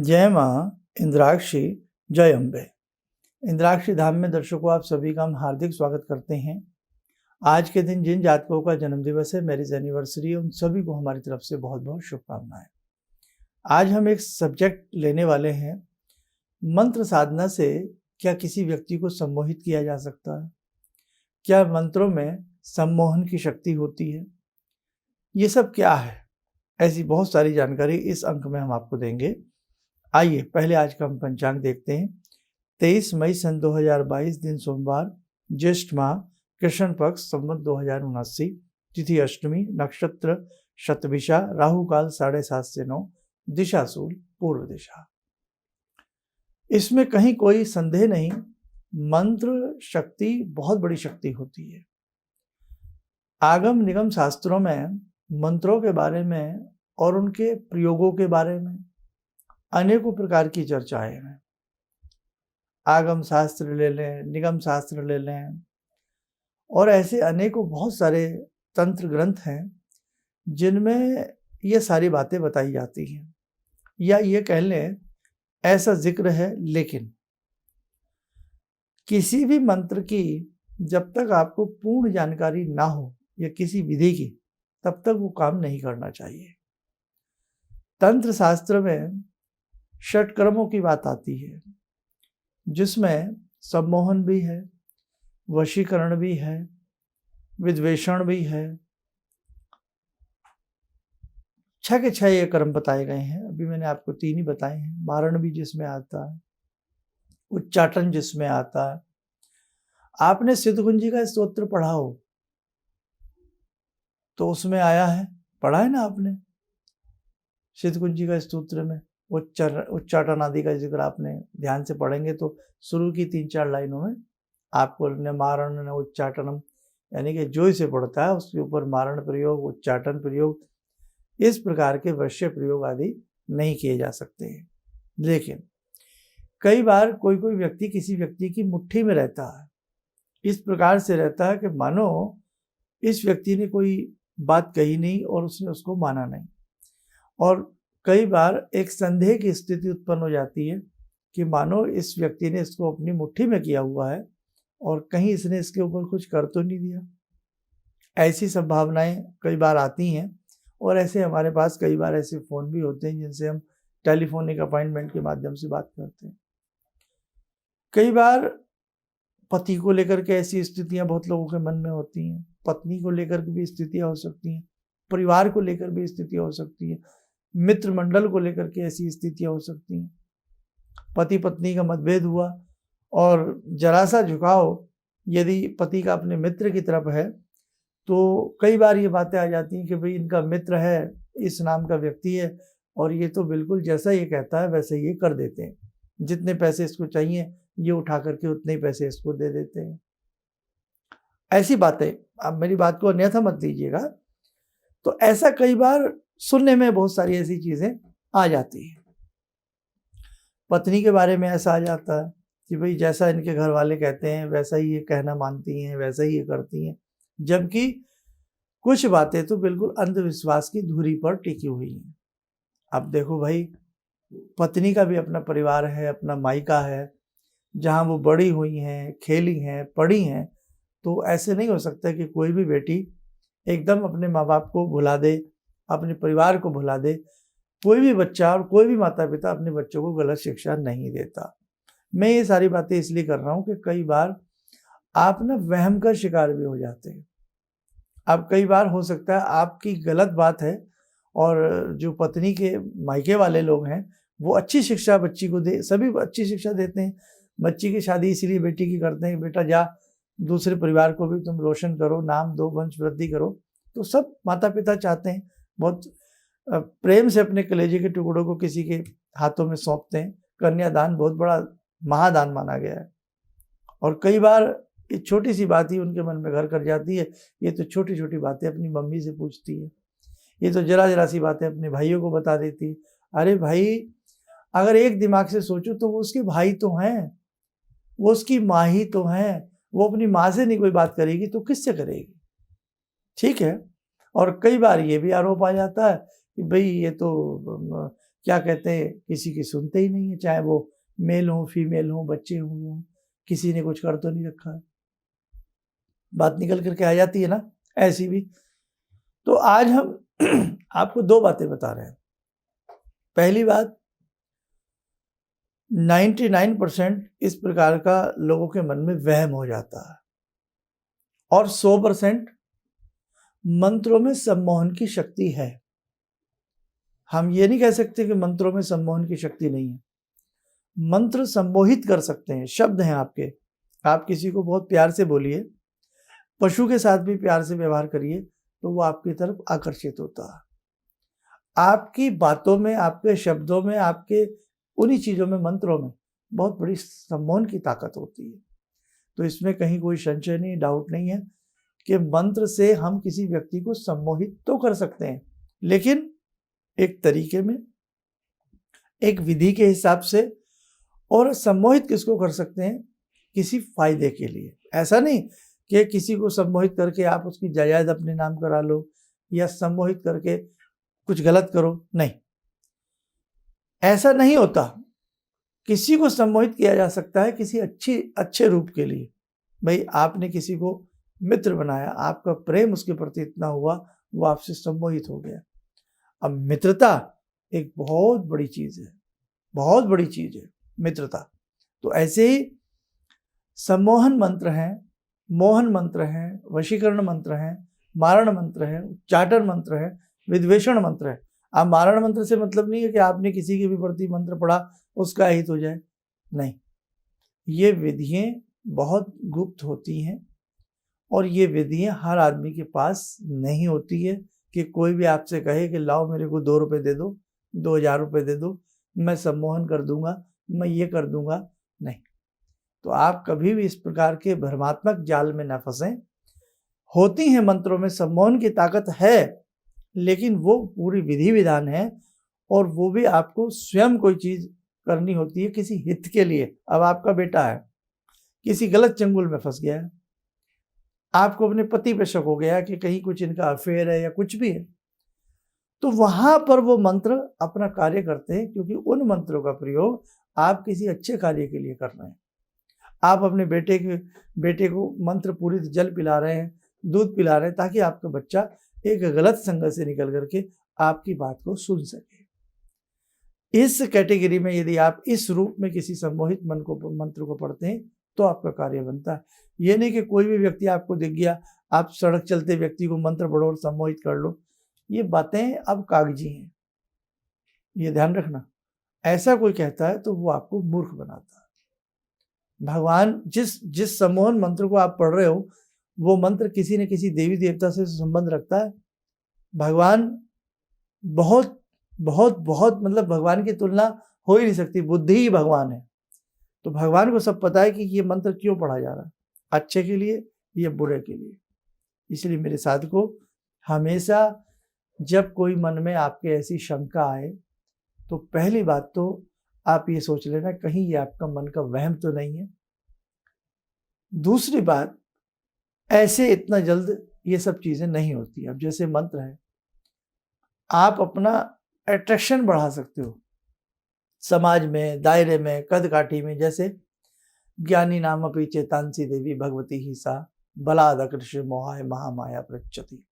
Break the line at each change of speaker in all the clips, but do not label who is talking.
जय माँ इंद्राक्षी, जय अम्बे। इंद्राक्षी धाम में दर्शकों आप सभी का हम हार्दिक स्वागत करते हैं। आज के दिन जिन जातकों का जन्मदिवस है, मैरिज एनिवर्सरी है, उन सभी को हमारी तरफ से बहुत बहुत शुभकामनाएं। आज हम एक सब्जेक्ट लेने वाले हैं, मंत्र साधना से क्या किसी व्यक्ति को सम्मोहित किया जा सकता है? क्या मंत्रों में सम्मोहन की शक्ति होती है? ये सब क्या है? ऐसी बहुत सारी जानकारी इस अंक में हम आपको देंगे। आइए पहले आज का हम पंचांग देखते हैं। 23 मई सन 2022 दिन सोमवार, ज्येष्ठ माह, कृष्ण पक्ष, संवत 2079, तिथि अष्टमी, नक्षत्र शतभिषा, राहु काल 7:30 से 9, दिशा सूल पूर्व दिशा। इसमें कहीं कोई संदेह नहीं, मंत्र शक्ति बहुत बड़ी शक्ति होती है। आगम निगम शास्त्रों में मंत्रों के बारे में और उनके प्रयोगों के बारे में अनेकों प्रकार की चर्चाएं हैं। आगम शास्त्र ले लें, निगम शास्त्र ले लें, और ऐसे अनेकों बहुत सारे तंत्र ग्रंथ हैं जिनमें ये सारी बातें बताई जाती हैं, या ये कह लें ऐसा जिक्र है। लेकिन किसी भी मंत्र की जब तक आपको पूर्ण जानकारी ना हो या किसी विधि की, तब तक वो काम नहीं करना चाहिए। तंत्र शास्त्र में षटकर्मों की बात आती है, जिसमें सम्मोहन भी है, वशीकरण भी है, विद्वेषण भी है। 6 के 6 ये कर्म बताए गए हैं। अभी मैंने आपको 3 ही बताए हैं। मारण भी जिसमें आता है, उच्चाटन जिसमें आता है। आपने सिद्धकुंजी का स्तोत्र पढ़ा हो तो उसमें आया है, पढ़ा है ना आपने? सिद्धकुंजी का स्तोत्र में उच्चाटन आदि का जिक्र आपने ध्यान से पढ़ेंगे तो शुरू की 3-4 लाइनों में आपको न मारण न उच्चाटनम, यानी कि जो इसे पढ़ता है उसके ऊपर मारण प्रयोग, उच्चाटन प्रयोग, इस प्रकार के वश्य प्रयोग आदि नहीं किए जा सकते हैं। लेकिन कई बार कोई कोई व्यक्ति किसी व्यक्ति की मुट्ठी में रहता है, इस प्रकार से रहता है कि मानो इस व्यक्ति ने कोई बात कही नहीं और उसने उसको माना नहीं। और कई बार एक संदेह की स्थिति उत्पन्न हो जाती है कि मानो इस व्यक्ति ने इसको अपनी मुट्ठी में किया हुआ है और कहीं इसने इसके ऊपर कुछ कर तो नहीं दिया। ऐसी संभावनाएं कई बार आती हैं, और ऐसे हमारे पास कई बार ऐसे फ़ोन भी होते हैं जिनसे हम टेलीफोनिक अपॉइंटमेंट के माध्यम से बात करते हैं। कई बार पति को लेकर के ऐसी स्थितियां बहुत लोगों के मन में होती हैं, पत्नी को लेकर के भी स्थितियां हो सकती हैं, परिवार को लेकर भी स्थितियां हो सकती है, मित्र मंडल को लेकर के ऐसी स्थितियां हो सकती हैं। पति पत्नी का मतभेद हुआ और जरा सा झुकाव यदि पति का अपने मित्र की तरफ है तो कई बार ये बातें आ जाती हैं कि भाई इनका मित्र है, इस नाम का व्यक्ति है, और ये तो बिल्कुल जैसा ये कहता है वैसे ये कर देते हैं। जितने पैसे इसको चाहिए ये उठा करके उतने ही पैसे इसको दे देते हैं। ऐसी बातें, आप मेरी बात को अन्यथा मत लीजिएगा। तो ऐसा कई बार सुनने में बहुत सारी ऐसी चीजें आ जाती हैं। पत्नी के बारे में ऐसा आ जाता है कि भाई जैसा इनके घर वाले कहते हैं वैसा ही ये कहना मानती हैं, वैसा ही ये करती हैं, जबकि कुछ बातें तो बिल्कुल अंधविश्वास की धुरी पर टिकी हुई हैं। अब देखो भाई, पत्नी का भी अपना परिवार है, अपना मायका है, जहाँ वो बड़ी हुई हैं, खेली हैं, पढ़ी हैं। तो ऐसे नहीं हो सकता कि कोई भी बेटी एकदम अपने माँ बाप को भुला दे, अपने परिवार को भुला दे। कोई भी बच्चा और कोई भी माता पिता अपने बच्चों को गलत शिक्षा नहीं देता। मैं ये सारी बातें इसलिए कर रहा हूँ कि कई बार आप ना वहम का शिकार भी हो जाते हैं। अब कई बार हो सकता है आपकी गलत बात है और जो पत्नी के मायके वाले लोग हैं वो अच्छी शिक्षा बच्ची को दे, सभी अच्छी शिक्षा देते हैं। बच्ची की शादी इसीलिए बेटी की करते हैं, बेटा जा दूसरे परिवार को भी तुम रोशन करो, नाम दो, वंश वृद्धि करो। तो सब माता पिता चाहते हैं, बहुत प्रेम से अपने कलेजे के टुकड़ों को किसी के हाथों में सौंपते हैं। कन्यादान बहुत बड़ा महादान माना गया है, और कई बार ये छोटी सी बात ही उनके मन में घर कर जाती है। ये तो छोटी छोटी बातें अपनी मम्मी से पूछती है, ये तो जरा जरा सी बातें अपने भाइयों को बता देती है। अरे भाई, अगर एक दिमाग से सोचो तो वो उसके भाई तो हैं, वो उसकी माँ ही तो हैं। वो अपनी माँ से नहीं कोई बात करेगी तो किससे करेगी? ठीक है। और कई बार ये भी आरोप आ जाता है कि भाई ये तो क्या कहते हैं, किसी की सुनते ही नहीं है, चाहे वो मेल हो, फीमेल हो, बच्चे हों, किसी ने कुछ कर तो नहीं रखा है, बात निकल करके आ जाती है ना ऐसी भी। तो आज हम आपको 2 बातें बता रहे हैं। पहली बात, 99% इस प्रकार का लोगों के मन में वहम हो जाता है, और 100% मंत्रों में सम्मोहन की शक्ति है। हम ये नहीं कह सकते कि मंत्रों में सम्मोहन की शक्ति नहीं है। मंत्र सम्मोहित कर सकते हैं, शब्द हैं आपके। आप किसी को बहुत प्यार से बोलिए, पशु के साथ भी प्यार से व्यवहार करिए, तो वो आपकी तरफ आकर्षित होता है। आपकी बातों में, आपके शब्दों में, आपके उन्हीं चीज़ों में, मंत्रों में बहुत बड़ी सम्मोहन की ताकत होती है। तो इसमें कहीं कोई संशय नहीं, डाउट नहीं है कि मंत्र से हम किसी व्यक्ति को सम्मोहित तो कर सकते हैं, लेकिन एक तरीके में, एक विधि के हिसाब से। और सम्मोहित किसको कर सकते हैं? किसी फायदे के लिए। ऐसा नहीं कि किसी को सम्मोहित करके आप उसकी जायदाद अपने नाम करा लो, या सम्मोहित करके कुछ गलत करो, नहीं, ऐसा नहीं होता। किसी को सम्मोहित किया जा सकता है किसी अच्छे रूप के लिए। भाई, आपने किसी को मित्र बनाया, आपका प्रेम उसके प्रति इतना हुआ, वो आपसे सम्मोहित हो गया। अब मित्रता एक बहुत बड़ी चीज है, बहुत बड़ी चीज है मित्रता। तो ऐसे ही सम्मोहन मंत्र हैं, मोहन मंत्र हैं, वशीकरण मंत्र हैं, मारण मंत्र है, उच्चाटन मंत्र है, विद्वेषण मंत्र है। आप मारण मंत्र से मतलब नहीं है कि आपने किसी के भी प्रति मंत्र पढ़ा उसका हित हो जाए, नहीं। ये विधियां बहुत गुप्त होती हैं, और ये विधियां हर आदमी के पास नहीं होती है कि कोई भी आपसे कहे कि लाओ मेरे को 2 रुपये दे दो, 2000 रुपये दे दो, मैं सम्मोहन कर दूंगा, मैं ये कर दूंगा, नहीं। तो आप कभी भी इस प्रकार के भ्रमात्मक जाल में न फंसें। होती है मंत्रों में सम्मोहन की ताकत है, लेकिन वो पूरी विधि विधान है, और वो भी आपको स्वयं कोई चीज करनी होती है किसी हित के लिए। अब आपका बेटा है, किसी गलत चंगुल में फंस गया है, आपको अपने पति पे शक हो गया कि कहीं कुछ इनका अफेयर है या कुछ भी है, तो वहां पर वो मंत्र अपना कार्य करते हैं, क्योंकि उन मंत्रों का प्रयोग आप किसी अच्छे कार्य के लिए कर रहे हैं। आप अपने बेटे को मंत्र पूरी जल पिला रहे हैं, दूध पिला रहे हैं, ताकि आपका बच्चा एक गलत संगत से निकल करके आपकी बात को सुन सके। इस कैटेगरी में यदि आप इस रूप में किसी सम्मोहित मंत्र को पढ़ते हैं तो आपका कार्य बनता है। ये नहीं कि कोई भी व्यक्ति आपको दिख गया, आप सड़क चलते व्यक्ति को मंत्र पढ़ो और सम्मोहित कर लो। ये बातें अब कागजी हैं, ये ध्यान रखना। ऐसा कोई कहता है तो वो आपको मूर्ख बनाता है। भगवान जिस सम्मोहन मंत्र को आप पढ़ रहे हो, वो मंत्र किसी न किसी देवी देवता से संबंध रखता है। भगवान बहुत बहुत बहुत मतलब भगवान की तुलना हो ही नहीं सकती, बुद्धि ही भगवान है। तो भगवान को सब पता है कि ये मंत्र क्यों पढ़ा जा रहा है, अच्छे के लिए या बुरे के लिए। इसलिए मेरे साधकों, हमेशा जब कोई मन में आपके ऐसी शंका आए तो पहली बात तो आप ये सोच लेना कहीं ये आपका मन का वहम तो नहीं है। दूसरी बात, ऐसे इतना जल्द ये सब चीजें नहीं होती। अब जैसे मंत्र है, आप अपना अट्रैक्शन बढ़ा सकते हो समाज में, दायरे में, कद काठी में। जैसे ज्ञानी नाम अपि चेतांसी देवी भगवती ही सा बलाद अकृष्य मोहाय महामाया प्रचति।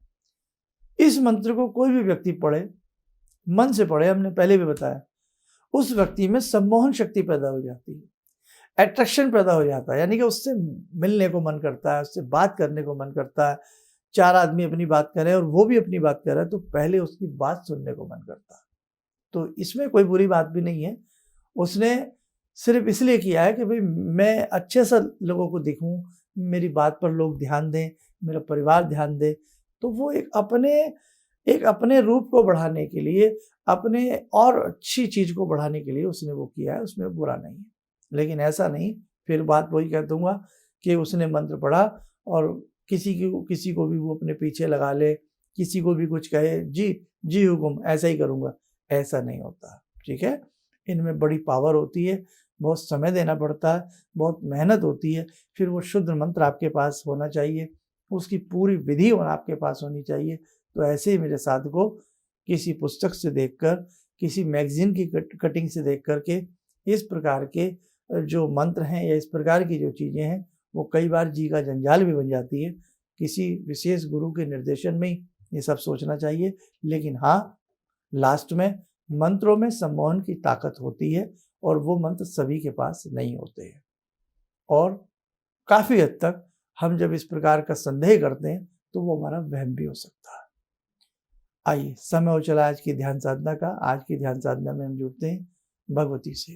इस मंत्र को कोई भी व्यक्ति पढ़े, मन से पढ़े, हमने पहले भी बताया, उस व्यक्ति में सम्मोहन शक्ति पैदा हो जाती है, अट्रैक्शन पैदा हो जाता है। यानी कि उससे मिलने को मन करता है, उससे बात करने को मन करता है। 4 आदमी अपनी बात कर रहे हैं और वो भी अपनी बात कर रहा है, तो पहले उसकी बात सुनने को मन करता है। तो इसमें कोई बुरी बात भी नहीं है। उसने सिर्फ इसलिए किया है कि भाई मैं अच्छे से लोगों को दिखूं, मेरी बात पर लोग ध्यान दें, मेरा परिवार ध्यान दे। तो वो एक अपने रूप को बढ़ाने के लिए, अपने और अच्छी चीज को बढ़ाने के लिए उसने वो किया है, उसमें बुरा नहीं है। लेकिन ऐसा नहीं, फिर बात वही कह दूंगा कि उसने मंत्र पढ़ा और किसी को भी वो अपने पीछे लगा ले, किसी को भी कुछ कहे, जी हुकुम ऐसा ही करूंगा, ऐसा नहीं होता। ठीक है, इनमें बड़ी पावर होती है, बहुत समय देना पड़ता है, बहुत मेहनत होती है। फिर वो शुद्ध मंत्र आपके पास होना चाहिए, उसकी पूरी विधि आपके पास होनी चाहिए। तो ऐसे ही मेरे साधकों, किसी पुस्तक से देखकर, किसी मैगजीन की कटिंग से देख करके इस प्रकार के जो मंत्र हैं या इस प्रकार की जो चीज़ें हैं वो कई बार जी का जंजाल भी बन जाती है। किसी विशेष गुरु के निर्देशन में ही ये सब सोचना चाहिए। लेकिन हाँ, लास्ट में मंत्रों में सम्मोहन की ताकत होती है और वो मंत्र सभी के पास नहीं होते हैं। और काफ़ी हद तक हम जब इस प्रकार का संदेह करते हैं तो वो हमारा वहम भी हो सकता है। आइए, समय हो चला आज की ध्यान साधना का। आज की ध्यान साधना में हम जुड़ते हैं भगवती से।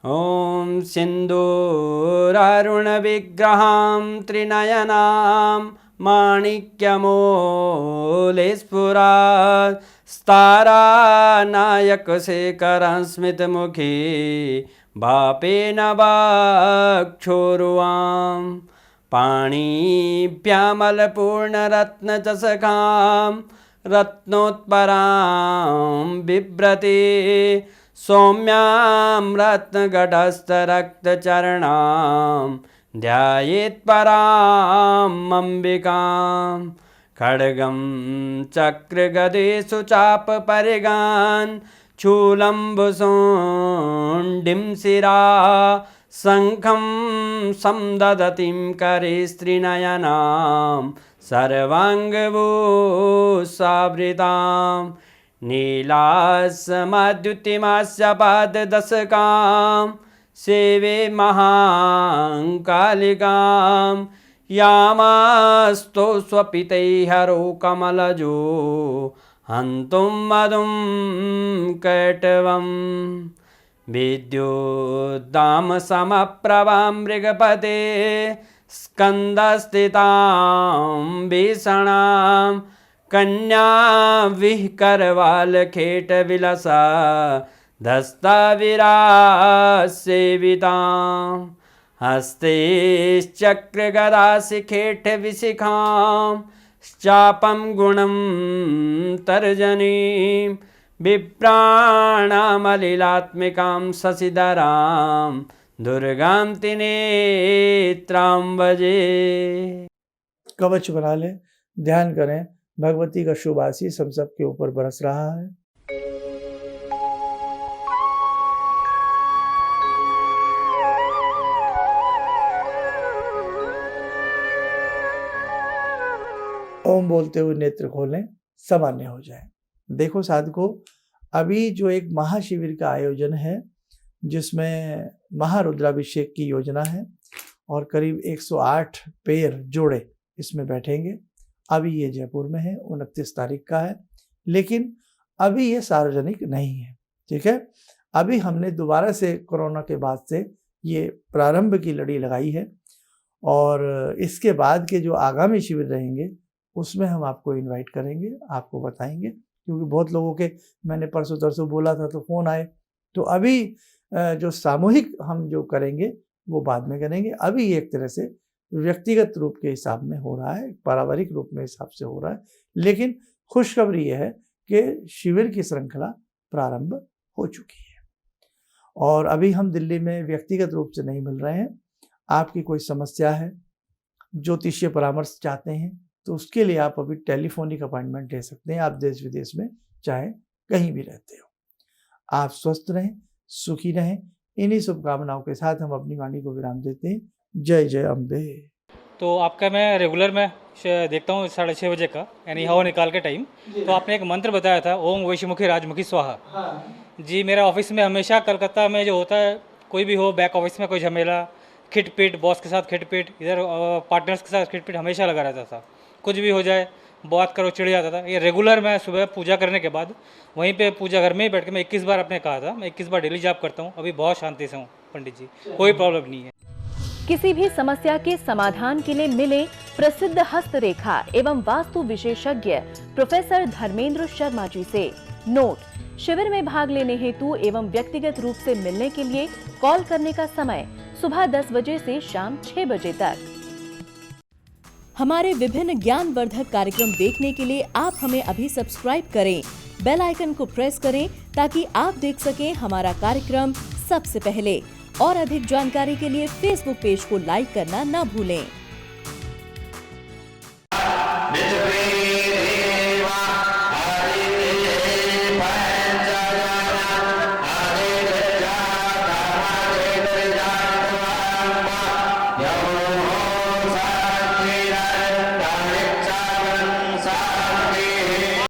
ॐ सिन्दूरारुण विग्रहां त्रिनयनां माणिक्यमूले स्फुरात् स्तारानायकशेखरं स्मितमुखी भापेन वाक्षोरुवां पाणिभ्यामलपूर्णरत्नचषकां रत्नोत्परां बिभ्रति सौम्यां रत्नगटस्थरक्तचरणां ध्यायेत्पराम् अम्बिकां खड्गं चक्रगदेषु चापपरिगान् शूलम्बुशुण्डिं शिरा शङ्खं संदधतीं करे स्त्रीनयनां सर्वाङ्गभूषावृतां नीलासमद्युतिमास्य पाददशकां सेवे महाकालिकां यामास्तो स्वपितैहरो कमलजो हन्तुं मधुं कैटवं विद्युद्दामसमप्रभां मृगपते स्कन्दस्थितां भीषणां कन्या विहकरवालखेटविलसा धस्ताविरासेवितां हस्तैश्चक्रगदाशिखेटविशिखां चापं गुणं तर्जनीं विप्राणामलिलात्मिकां शशिधरां दुर्गां त्रिनेत्रां भजे।
कवच बना लें, ध्यान करें, भगवती का शुभ आशीष हम सब के ऊपर बरस रहा है। ओम बोलते हुए नेत्र खोलें, सामान्य हो जाए। देखो साधकों, अभी जो एक महाशिविर का आयोजन है जिसमें महारुद्राभिषेक की योजना है और करीब 108 पेयर जोड़े इसमें बैठेंगे। अभी ये जयपुर में है, 29 तारीख का है, लेकिन अभी ये सार्वजनिक नहीं है। ठीक है, अभी हमने दोबारा से कोरोना के बाद से ये प्रारंभ की लड़ी लगाई है और इसके बाद के जो आगामी शिविर रहेंगे उसमें हम आपको इनवाइट करेंगे, आपको बताएंगे, क्योंकि बहुत लोगों के मैंने परसों तरसों बोला था तो फ़ोन आए। तो अभी जो सामूहिक हम जो करेंगे वो बाद में करेंगे। अभी एक तरह से व्यक्तिगत रूप के हिसाब में हो रहा है, पारिवारिक रूप में हिसाब से हो रहा है, लेकिन खुशखबरी यह है कि शिविर की श्रृंखला प्रारंभ हो चुकी है और अभी हम दिल्ली में व्यक्तिगत रूप से नहीं मिल रहे हैं। आपकी कोई समस्या है, ज्योतिषीय परामर्श चाहते हैं, तो उसके लिए आप अभी टेलीफोनिक अपॉइंटमेंट ले सकते हैं। आप देश विदेश में चाहे कहीं भी रहते हो। आप स्वस्थ रहें, सुखी रहें। इन्हीं शुभकामनाओं के साथ हम अपनी वाणी को विराम देते हैं। जय जय अम्बे।
तो आपका मैं रेगुलर में देखता हूँ 6:30 बजे का, यानी हवा निकाल के टाइम। तो आपने एक मंत्र बताया था, ओम वैश्यमुखी राजमुखी स्वाहा। जी, मेरा ऑफिस में हमेशा कलकत्ता में जो होता है, कोई भी हो, बैक ऑफिस में कोई झमेला, खिटपिट, बॉस के साथ खिटपिट, इधर पार्टनर्स के साथ खिटपिट हमेशा लगा रहता था। कुछ भी हो जाए, बात करो, चिढ़ जाता था। ये रेगुलर मैं सुबह पूजा करने के बाद वहीं पे पूजा घर में ही बैठ के मैं 21 बार आपने कहा था, मैं 21 बार डेली जाप करता हूँ। अभी बहुत शांति से हूँ पंडित जी, कोई प्रॉब्लम नहीं है।
किसी भी समस्या के समाधान के लिए मिले प्रसिद्ध हस्तरेखा एवं वास्तु विशेषज्ञ प्रोफेसर धर्मेंद्र शर्मा जी से। नोट: शिविर में भाग लेने हेतु एवं व्यक्तिगत रूप से मिलने के लिए कॉल करने का समय सुबह 10 बजे से शाम 6 बजे तक। हमारे विभिन्न ज्ञानवर्धक कार्यक्रम देखने के लिए आप हमें अभी सब्सक्राइब करें, बेल आइकन को प्रेस करें ताकि आप देख सकें हमारा कार्यक्रम सबसे पहले। और अधिक जानकारी के लिए फेसबुक पेज को लाइक करना न भूलें।
निज यमो